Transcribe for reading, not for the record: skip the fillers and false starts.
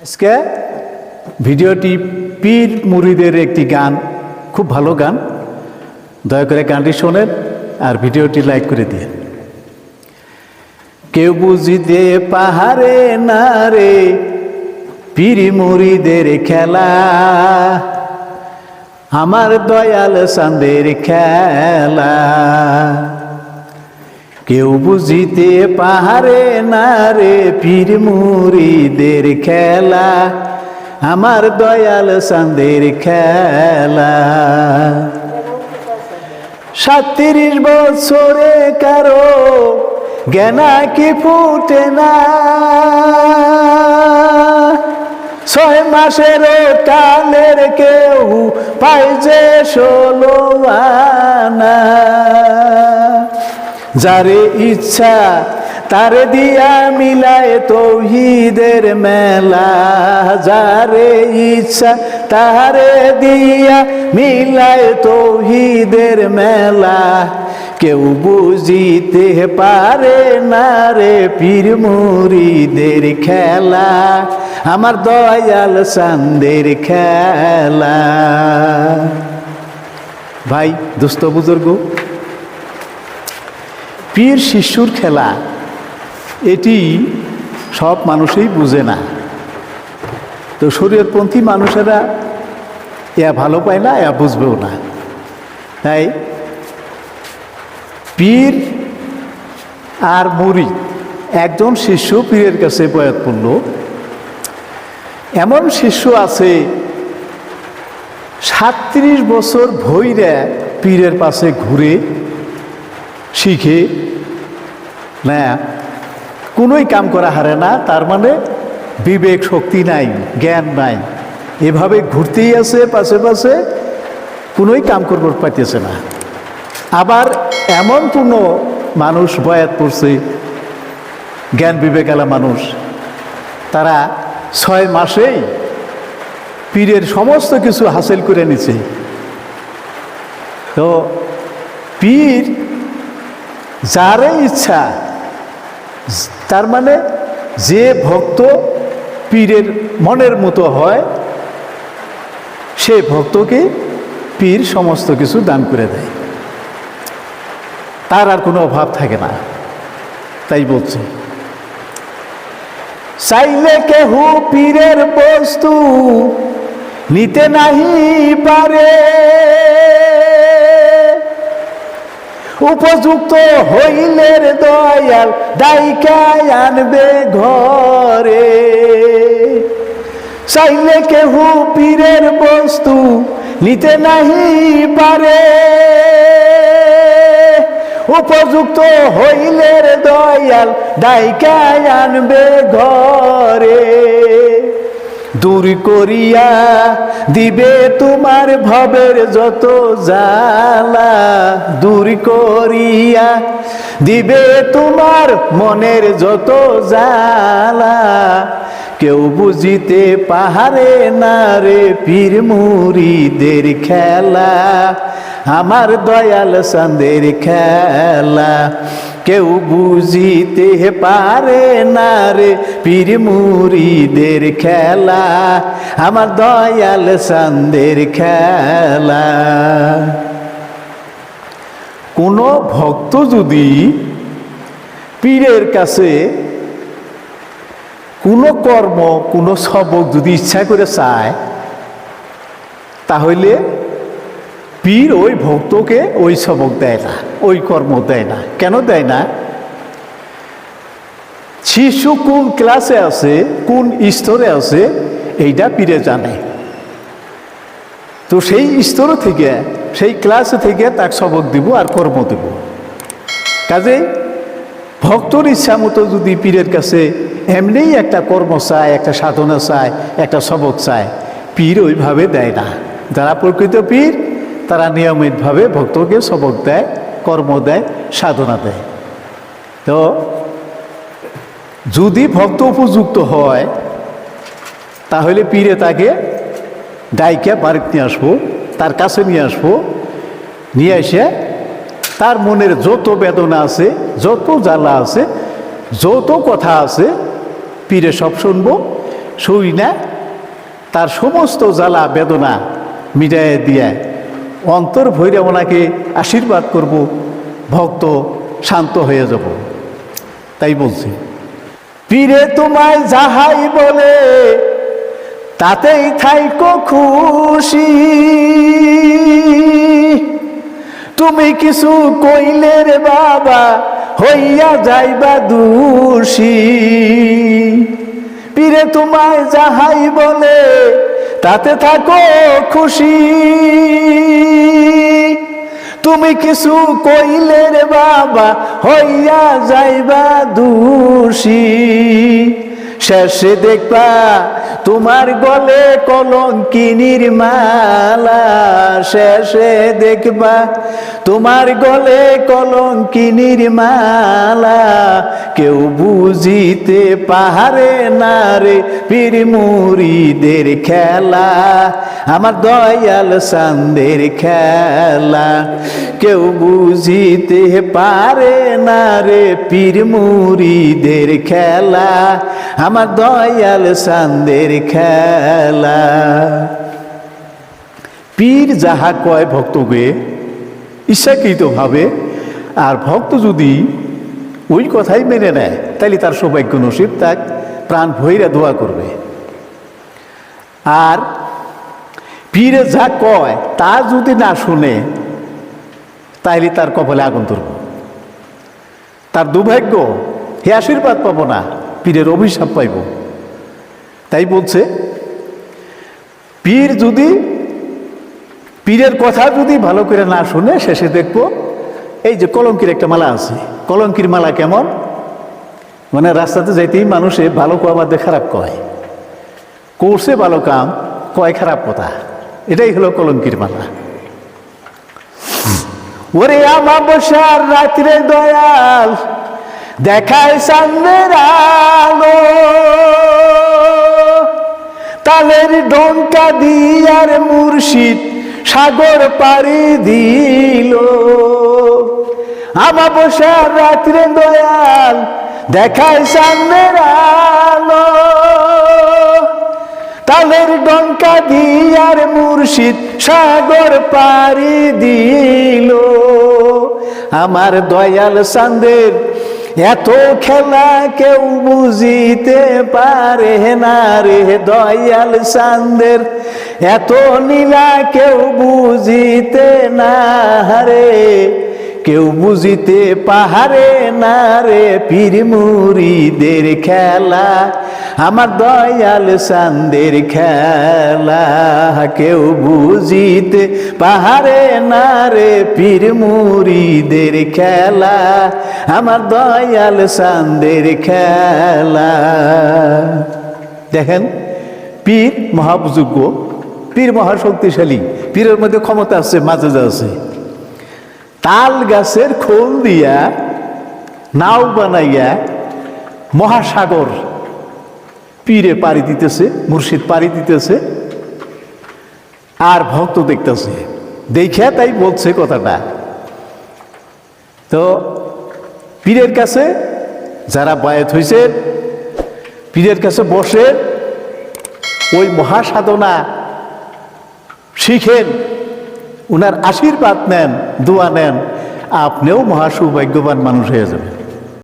আজকে ভিডিওটি পীর মুরিদের একটি গান, খুব ভালো গান। দয়া করে গানটি শোনেন আর ভিডিওটি লাইক করে দিন। কেউ বুঝিতে পাহাড়ে না রে পীর মুরিদের খেলা, আমার দয়াল চাঁদের খেলা। কেউ বুঝিতে পাহাড়ে না রে পীর মুরিদের খেলা, আমার দয়াল চাঁদের খেলা। 37 বছরে কারো জ্ঞানা কি ফুটে না, 6 মাসেরও কালের কেউ পায় যে 16 আনা। যারে ইচ্ছা তারে দিয়া মিলায় তৌহিদের মেলা, যারে ইচ্ছা তারে দিয়া মিলায় তৌহিদের মেলা। কেউ বুঝিতে পারে না রে পীর মুরিদের খেলা, আমার দয়াল চাঁদের খেলা। ভাই দোস্ত বুজুর্গ, পীর শিষ্যুর খেলা এটি সব মানুষই বুঝে না। তো শরীয়তপন্থী মানুষেরা এয়া ভালো পায় না, এয়া বুঝবেও না। তাই পীর আর মুরিদ, একজন শিষ্য পীরের কাছে বয়াত করল। এমন শিষ্য আছে 37 বছর ভইরা পীরের পাশে ঘুরে শিখে না, কোনোই কাম করা হারে না। তার মানে বিবেক শক্তি নাই, জ্ঞান নাই, এভাবে ঘুরতেই আছে পাশে পাশে, কোনোই কাম করবার পাইতেছে না। আবার এমন কোনো মানুষ বয়াত করছে, জ্ঞান বিবেকালা মানুষ, তারা 6 মাসেই পীরের সমস্ত কিছু হাসিল করে নিছে। তো পীর যারে ইচ্ছা, তার মানে যে ভক্ত পীরের মনের মতো হয়, সে ভক্তকে পীর সমস্ত কিছু দান করে দেয়, তার আর কোনো অভাব থাকে না। তাই বলছে, চাইলে কেহু পীরের বস্তু নিতে নাহি পারে, উপযুক্ত হইলের দয়াল ডাইকায় আনবে ঘরে। চাইলে কেহু পীরের বস্তু নিতে নাহি পারে, উপযুক্ত হইলের দয়াল ডাইকায় আনবে ঘরে। দূর করিয়া দিবে তোমার ভবের যত জ্বালা, দূর করিয়া দিবে তোমার মনের যত জ্বালা। কেউ বুঝিতে পাহাড়ে না রে পীর মুরিদের খেলা, আমার দয়াল চাঁদের খেলা। কেউ বুঝিতে পারে না রে পীর মুরিদের খেলা, আমার দয়াল চাঁদের খেলা। কোনো ভক্ত যদি পীরের কাছে কোনো কর্ম, কোনো সবক যদি ইচ্ছা করে চায়, তাহলে পীর ওই ভক্তকে ওই সবক দেয় না, ওই কর্ম দেয় না। কেন দেয় না? শিশু কোন ক্লাসে আছে, কোন স্তরে আছে, এইটা পীরে জানে। তো সেই স্তর থেকে, সেই ক্লাসে থেকে তাকে সবক দিব আর কর্ম দেব। কাজেই ভক্তর ইচ্ছা মতো যদি পীরের কাছে এমনিই একটা কর্ম চায়, একটা সাধনা চায়, একটা সবক চায়, পীর ওইভাবে দেয় না। যারা প্রকৃত পীর তারা নিয়মিতভাবে ভক্তকে সবক দেয়, কর্ম দেয়, সাধনা দেয়। তো যদি ভক্ত উপযুক্ত হয়, তাহলে পীরে তাকে ডাইকে বাড়িতে নিয়ে আসবো, তার কাছে নিয়ে আসবো, নিয়ে এসে তার মনের যত বেদনা আছে, যত জ্বালা আছে, যত কথা আছে, পীরে সব শুনবো। সই না তার সমস্ত জ্বালা বেদনা মিটাইয়ে দিয়ে অন্তর ভৈরে ওনাকে আশীর্বাদ করব, ভক্ত শান্ত হয়ে যাব। তাই বলছি, পীরে তোমায় যাহাই বলে তাতেই থাইকো খুশি, তুমি কিছু কইলে রে বাবা হইয়া যাইবা দোষী। পীরে তোমায় যাহাই বলে তাতে থাকো খুশি, তুমি কিছু কইলে রে বাবা হইয়া যাইবা দোষী। শেষে দেখবা তোমার গলে কলঙ্কিনীর মালা, শেষে দেখবা তোমার গলে কলঙ্কিনীর মালা, কেউ বুঝিতে পারে না রে পীর মুরিদের খেলা, আমার দয়াল চাঁদের খেলা, কেউ বুঝিতে পারে না রে পীর মুরিদের খেলা, আমার দয়াল চাঁদের খেলা। পীর যাহা কয় ভক্তকে ইচ্ছাকৃত ভাবে, আর ভক্ত যদি ওই কথাই মেনে নেয় তাইলে তার সৌভাগ্য নসিব, তাক প্রাণ ভৈরা দোয়া করবে। আর পীরে যা কয় তা যদি না শুনে তাইলে তার কপালে আগুন ধরব, তার দুর্ভাগ্য, হে আশীর্বাদ পাবো না, পীরের অভিশাপ পাইব। তাই বলছে, পীর যদি পীরের কথা যদি ভালো করে না শুনে শেষে দেখবো এই যে কলঙ্কির একটা মালা আছে। কলঙ্কির মালা কেমন? মানে রাস্তাতে যাইতেই মানুষে ভালো কোয়া বাদে খারাপ কয়, করছে ভালো কাম কয় খারাপ কথা, এটাই হলো কলঙ্কির মালা। ওরে আমাবস্যার রাত্রে দয়াল দেখায় চাঁদের আলো, তালের ডঙ্কা দিয়ার মুর্শিদ সাগর পাড়ি দিল। আমাবস্যার রাত্রে দয়াল দেখায় চাঁদের আলো, তালের ডঙ্কা দিয়ার মুর্শিদ সাগর পাড়ি দিল। আমার দয়াল চাঁদের এত খেলা কেউ বুঝিতে পারে না রে, দয়াল চাঁদের এত নীলা কেউ বুঝিতে না রে, কেউ বুঝিতে পাহাড়ে না রে পীর মুরিদের খেলা, আমার দয়াল চাঁদের খেলা, কেউ বুঝিতে পাহাড়ে না রে পীর মুরিদের খেলা, আমার দয়াল চাঁদের খেলা। দেখেন, পীর মহাযোগ্য, পীর মহাশক্তিশালী, পীরের মধ্যে ক্ষমতা আছে, মাঝে আছে। তাল গাছের খোল দিয়া নাও বানাইয়া মহাসাগর পীরে পাড়ি দিতেছে, মুর্শিদ পাড়ি দিতেছে, আর ভক্ত দেখতেছে। দেখে তাই বলছে কথাটা। তো পীরের কাছে যারা বায়াত হয়েছে, পীরের কাছে বসে ওই মহাসাধনা শিখেন, উনার আশীর্বাদ নেন, দোয়া নেন, আপনিও মহাসৌভাগ্যবান মানুষ হয়ে যাবেন।